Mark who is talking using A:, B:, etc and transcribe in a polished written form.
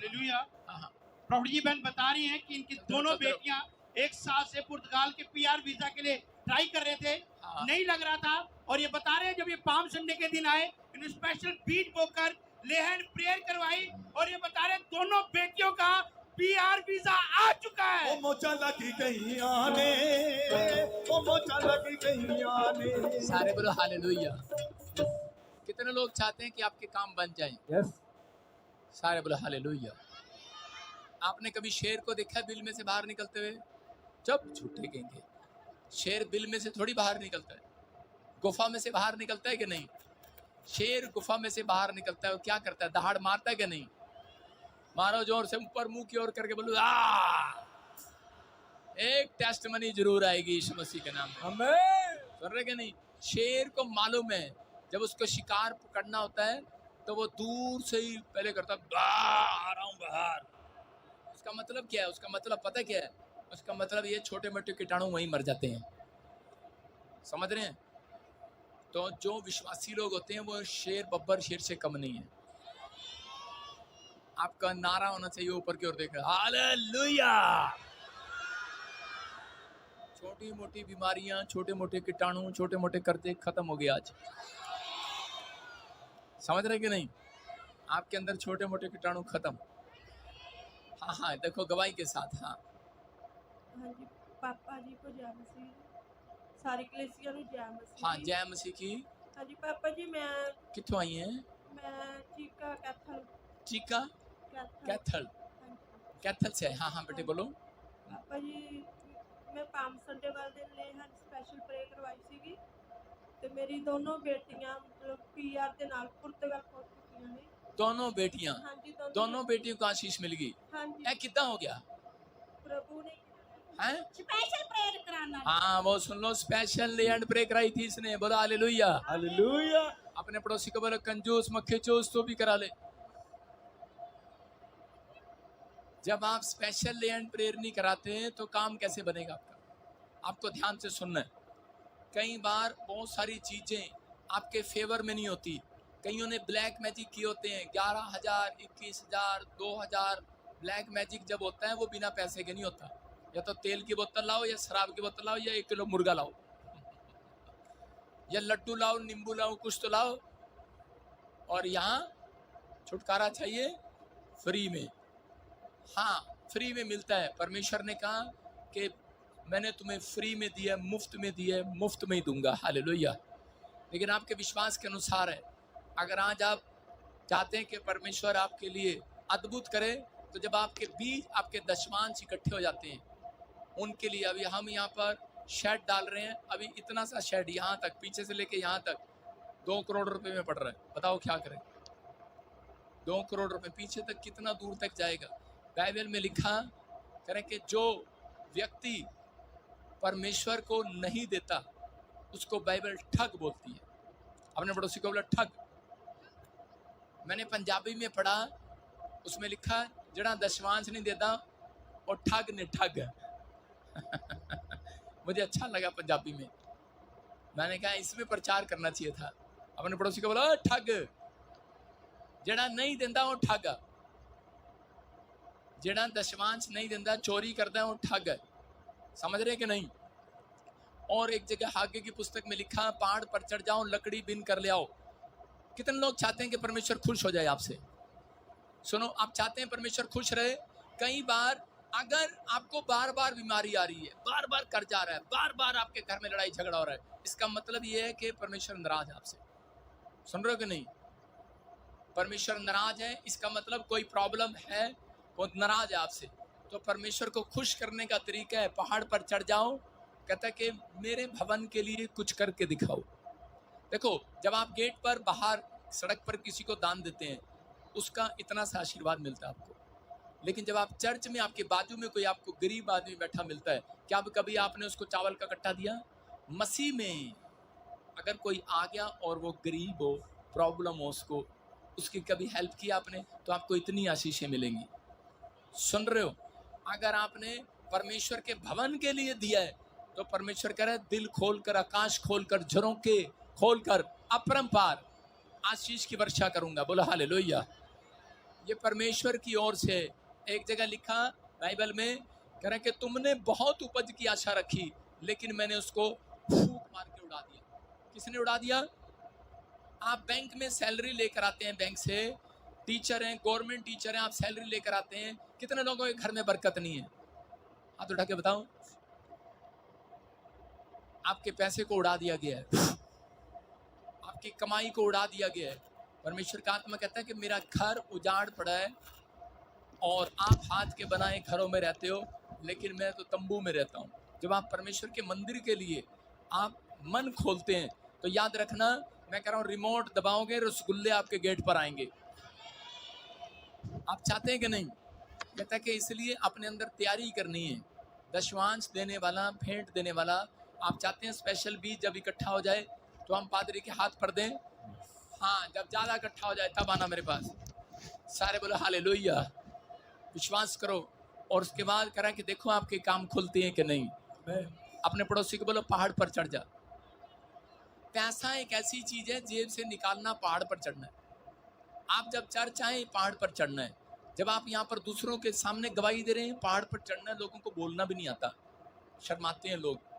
A: Hallelujah.
B: हाँ।
A: प्रभु जी बहन बता रही हैं कि इनकी दोनों बेटियां एक साल से पुर्तगाल के पीआर वीजा के लिए ट्राई कर रहे थे,
B: हाँ।
A: नहीं लग रहा था। और ये बता रहे हैं जब ये पाम संडे के दिन आए, इन्होंने स्पेशल बीट बोकर लेहन प्रेयर करवाई और ये बता रहे हैं दोनों बेटियों का पीआर वीजा आ चुका है।
C: ओ मोचा लगी गईया ने, ओ मोचा लगी गईया ने।
B: सारे बोलो हालेलुया। कितने लोग चाहते हैं कि आपके काम बन जाएं?
C: यस।
B: सारे बोलो हालेलुया। आपने कभी शेर को देखा है बिल में से बाहर निकलते हुए? जब झूठे कहेंगे, शेर बिल में से थोड़ी बाहर निकलता है, गुफा में से बाहर निकलता है कि नहीं? शेर गुफा में से बाहर निकलता है और क्या करता है? दहाड़ मारता है कि नहीं? मारो जोर से, ऊपर मुंह की ओर करके बोलो आ। एक टेस्ट मनी जरूर आएगी यीशु मसीह के नाम में।
C: आमीन।
B: सुन रहे कि नहीं? शेर को मालूम है जब उसको शिकार पकड़ना होता है तो वो दूर से ही पहले करता है आ रहा हूं बाहर। उसका मतलब क्या है? उसका मतलब पता क्या है? उसका मतलब ये छोटे मोटे कीटाणु वहीं मर जाते हैं। समझ रहे हैं? तो जो विश्वासी लोग होते हैं वो शेर बब्बर शेर से कम नहीं है। आपका नारा होना चाहिए ऊपर की ओर देख रहा, हालेलुया। छोटी मोटी बीमारियां, छोटे मोटे कीटाणु, छोटे मोटे कर्जे खत्म हो गए आज। समझ रहे कि नहीं? आपके अंदर छोटे मोटे कीटाणु खत्म। हाँ हाँ, देखो गवाही के साथ। हाँ
D: हाँ जी, पापा जी को जय मसीह, सारी कलेसिया ਨੂੰ जय मसीह।
B: हाँ, जय मसीह की।
D: हाँ जी पापा जी, मैं
B: कितों आई हैं?
D: Chica Kaithal
B: Chica Kaithal.
D: हाँ जी।
B: कैथल से है। हाँ हाँ बेटे बोलो।
D: पापा जी, मैं पाम संडे वाले दिन लेहन स्पेशल प्रे करवाई ਸੀਗੀ ਤੇ ਮੇਰੀ ਦੋਨੋਂ ਬੇਟੀਆਂ ਮਤਲਬ ਪੀਆਰ ਦੇ ਨਾਲ ਪੁਰਤਗਾਲ ਪਹੁੰਚ ਚੁੱਕੀਆਂ ਨੇ।
B: दोनों बेटियां,
D: हाँ जी,
B: दोनों बेटियों को आशीष मिल गई।
D: हाँ जी,
B: ऐ कितना हो गया
D: प्रभु ने
B: है?
D: स्पेशल प्रेयर कराना।
B: हाँ वो सुन लो, स्पेशल लैंड प्रे कराई थी इसने। बोलो हालेलुया।
C: हालेलुया।
B: अपने पड़ोसी को बोलो कंजूस मक्खी चूस तो भी करा ले। जब आप स्पेशल लैंड प्रेयर नहीं कराते हैं तो काम कैसे बनेगा आपका? आपको ध्यान से सुनना है। कई बार बहुत सारी चीजें आपके फेवर में नहीं होती। कईयों ने ब्लैक मैजिक किए होते हैं। 11,000, 21,000, 2,000 ब्लैक मैजिक जब होता है वो बिना पैसे के नहीं होता। या तो तेल की बोतल लाओ, या शराब की बोतल लाओ, या 1 किलो मुर्गा लाओ, या लड्डू लाओ, नींबू लाओ, कुछ तो लाओ। और यहाँ छुटकारा चाहिए फ्री में। हाँ, फ्री में मिलता है। परमेश्वर ने कहा कि मैंने तुम्हें फ्री में दिया, मुफ्त में दिया, मुफ्त में ही दूंगा। हालेलुया। लेकिन आपके विश्वास के अनुसार है। अगर आज आप चाहते हैं कि परमेश्वर आपके लिए अद्भुत करे, तो जब आपके बीज, आपके दशमांश इकट्ठे हो जाते हैं, उनके लिए अभी हम यहाँ पर शेड डाल रहे हैं। अभी इतना सा शेड यहाँ तक, पीछे से लेके यहाँ तक 2 करोड़ रुपए में पड़ रहा है। बताओ क्या करें? 2 करोड़ रुपए पीछे तक कितना दूर तक जाएगा? बाइबल में लिखा करें कि जो व्यक्ति परमेश्वर को नहीं देता उसको बाइबल ठग बोलती है। अपने पड़ोसी को बोला ठग। मैंने पंजाबी में पढ़ा, उसमें लिखा जड़ा दशमांश नहीं देता और ठग ने ठग। मुझे अच्छा लगा पंजाबी में। मैंने कहा इसमें प्रचार करना चाहिए था। अपने पड़ोसी को बोला ठग, जड़ा नहीं देता वो ठग, जड़ा दशमांश नहीं देता चोरी करता वो ठग। समझ रहे कि नहीं? और एक जगह आगे की पुस्तक में लिखा पहाड़ पर चढ़ जाओ, लकड़ी बिन कर ले आओ। कितने लोग चाहते हैं कि परमेश्वर खुश हो जाए आपसे? सुनो, आप चाहते हैं परमेश्वर खुश रहे। कई बार अगर आपको बार बार बीमारी आ रही है, बार बार कर्जा आ रहा है, बार बार आपके घर में लड़ाई झगड़ा हो रहा है, इसका मतलब ये है कि परमेश्वर नाराज है आपसे। सुन रहे हो कि नहीं? परमेश्वर नाराज है, इसका मतलब कोई प्रॉब्लम है, वो नाराज है आपसे। तो परमेश्वर को खुश करने का तरीका है पहाड़ पर चढ़ जाओ। कहता है कि मेरे भवन के लिए कुछ करके दिखाओ। देखो, जब आप गेट पर बाहर सड़क पर किसी को दान देते हैं, उसका इतना सा आशीर्वाद मिलता है आपको। लेकिन जब आप चर्च में, आपके बाजू में कोई आपको गरीब आदमी बैठा मिलता है, क्या कभी आपने उसको चावल का कट्टा दिया? मसीह में अगर कोई आ गया और वो गरीब हो, प्रॉब्लम हो, उसको उसकी कभी हेल्प की आपने, तो आपको इतनी आशीषें मिलेंगी। सुन रहे हो? अगर आपने परमेश्वर के भवन के लिए दिया है, तो परमेश्वर कह रहा है दिल खोलकर, आकाश खोलकर, झरोखे खोलकर अपरंपार आशीष की वर्षा करूंगा। बोलो हालेलुया। ये परमेश्वर की ओर से। एक जगह लिखा बाइबल में, कह रहे कि तुमने बहुत उपज की आशा रखी लेकिन मैंने उसको फूंक मार के उड़ा दिया। किसने उड़ा दिया? आप बैंक में सैलरी लेकर आते हैं, बैंक से टीचर हैं, गवर्नमेंट टीचर हैं, आप सैलरी लेकर आते हैं, कितने लोगों के घर में बरकत नहीं है? हाथ उठा के बताओ। आपके पैसे को उड़ा दिया गया है, आपकी कमाई को उड़ा दिया गया है। परमेश्वर का आत्मा कहता है कि मेरा घर उजाड़ पड़ा है और आप हाथ के बनाए घरों में रहते हो, लेकिन मैं तो तंबू में रहता हूँ। जब आप परमेश्वर के मंदिर के लिए आप मन खोलते हैं तो याद रखना, मैं कह रहा हूँ रिमोट दबाओगे, रसगुल्ले आपके गेट पर आएंगे। आप चाहते हैं कि नहीं? कहता है कि इसलिए अपने अंदर तैयारी करनी है। दशवांश देने वाला, भेंट देने वाला, आप चाहते हैं स्पेशल बीज जब इकट्ठा हो जाए तो हम पादरी के हाथ पर दें? हाँ, जब ज़्यादा इकट्ठा हो जाए तब आना मेरे पास। सारे बोलो हालेलुया, विश्वास करो। और उसके बाद कह रहा है कि देखो आपके काम खुलते हैं कि नहीं। अपने पड़ोसी को बोलो पहाड़ पर चढ़ जा। पैसा एक ऐसी चीज है, जेब से निकालना, पहाड़ पर चढ़ना है। आप जब चर्च आए पहाड़ पर चढ़ना है। जब आप यहाँ पर दूसरों के सामने गवाही दे रहे हैं, पहाड़ पर चढ़ना है। लोगों को बोलना भी नहीं आता, शर्माते हैं लोग।